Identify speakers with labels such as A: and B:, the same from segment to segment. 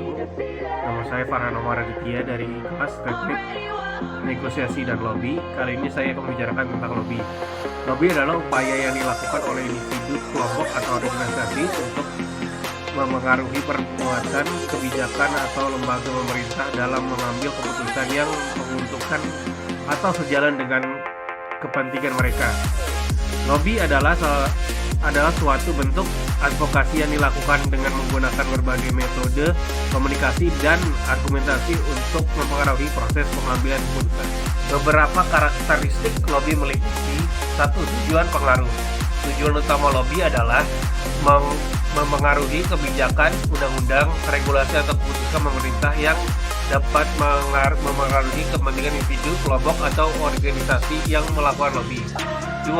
A: wabarakatuh. Nama saya Farhan Omar Aditya dari kelas Teknik Negosiasi dan Lobby. Kali ini saya akan membicarakan tentang lobby. Lobby adalah upaya yang dilakukan oleh individu, kelompok, atau organisasi untuk memengaruhi perbuatan, kebijakan, atau lembaga pemerintah dalam mengambil keputusan yang menguntungkan atau sejalan dengan kepentingan mereka. Lobby adalah suatu bentuk advokasi yang dilakukan dengan menggunakan berbagai metode komunikasi dan argumentasi untuk mempengaruhi proses pengambilan keputusan. Beberapa karakteristik lobby meliputi: 1. Tujuan pengaruh. Tujuan utama lobby adalah mempengaruhi kebijakan, undang-undang, regulasi atau keputusan pemerintah yang dapat mempengaruhi kepentingan individu, kelompok, atau organisasi yang melakukan lobby. 2.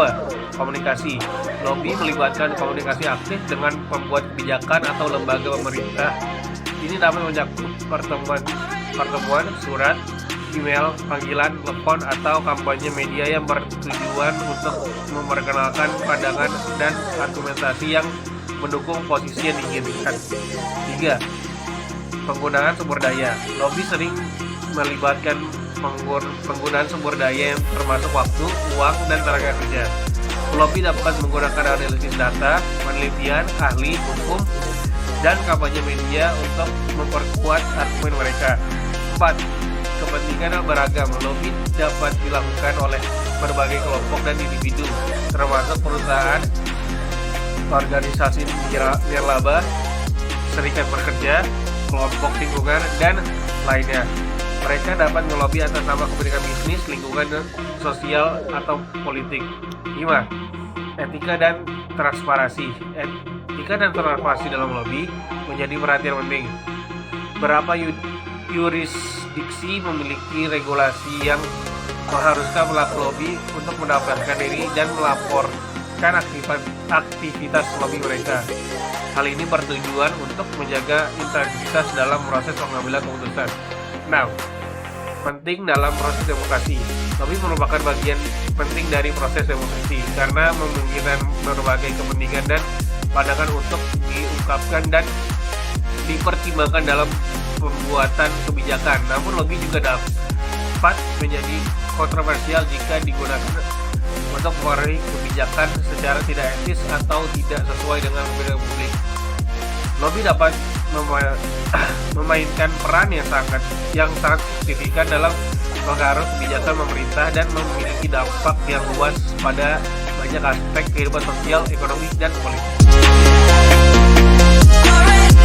A: Komunikasi. Lobby melibatkan komunikasi aktif dengan pembuat kebijakan atau lembaga pemerintah. Ini dapat mencakup pertemuan, surat, email, panggilan, telepon, atau kampanye media yang bertujuan untuk memperkenalkan pandangan dan argumentasi yang mendukung posisi yang diinginkan. 3. Penggunaan sumber daya. Lobby sering melibatkan penggunaan sumber daya yang termasuk waktu, uang, dan tenaga kerja. Lobby dapat menggunakan analisis data, penelitian, ahli, hukum, dan kampanye media untuk memperkuat argumen mereka. 4. Kepentingan beragam. Lobby dapat dilakukan oleh berbagai kelompok dan individu, termasuk perusahaan, organisasi nirlaba, serikat pekerja, kelompok lingkungan, dan lainnya. Mereka dapat melobi atas nama kepentingan bisnis, lingkungan, sosial, atau politik. 5. Etika dan transparansi. Etika dan transparansi dalam lobby menjadi perhatian penting. Beberapa yurisdiksi memiliki regulasi yang mengharuskan pelaku lobby untuk mendaftarkan diri dan melaporkan aktivitas lobby mereka. Hal ini bertujuan untuk menjaga integritas dalam proses pengambilan keputusan. 6. Penting dalam proses demokrasi. Lobby merupakan bagian penting dari proses demokrasi karena memungkinkan berbagai kepentingan dan pandangan untuk diungkapkan dan dipertimbangkan dalam pembuatan kebijakan. Namun lobby juga dapat menjadi kontroversial jika digunakan untuk mempengaruhi kebijakan secara tidak etis atau tidak sesuai dengan kepentingan publik. Lobby dapat memainkan peran yang sangat signifikan dalam pengaruh kebijakan pemerintah dan memiliki dampak yang luas pada banyak aspek kehidupan sosial, ekonomi, dan politik.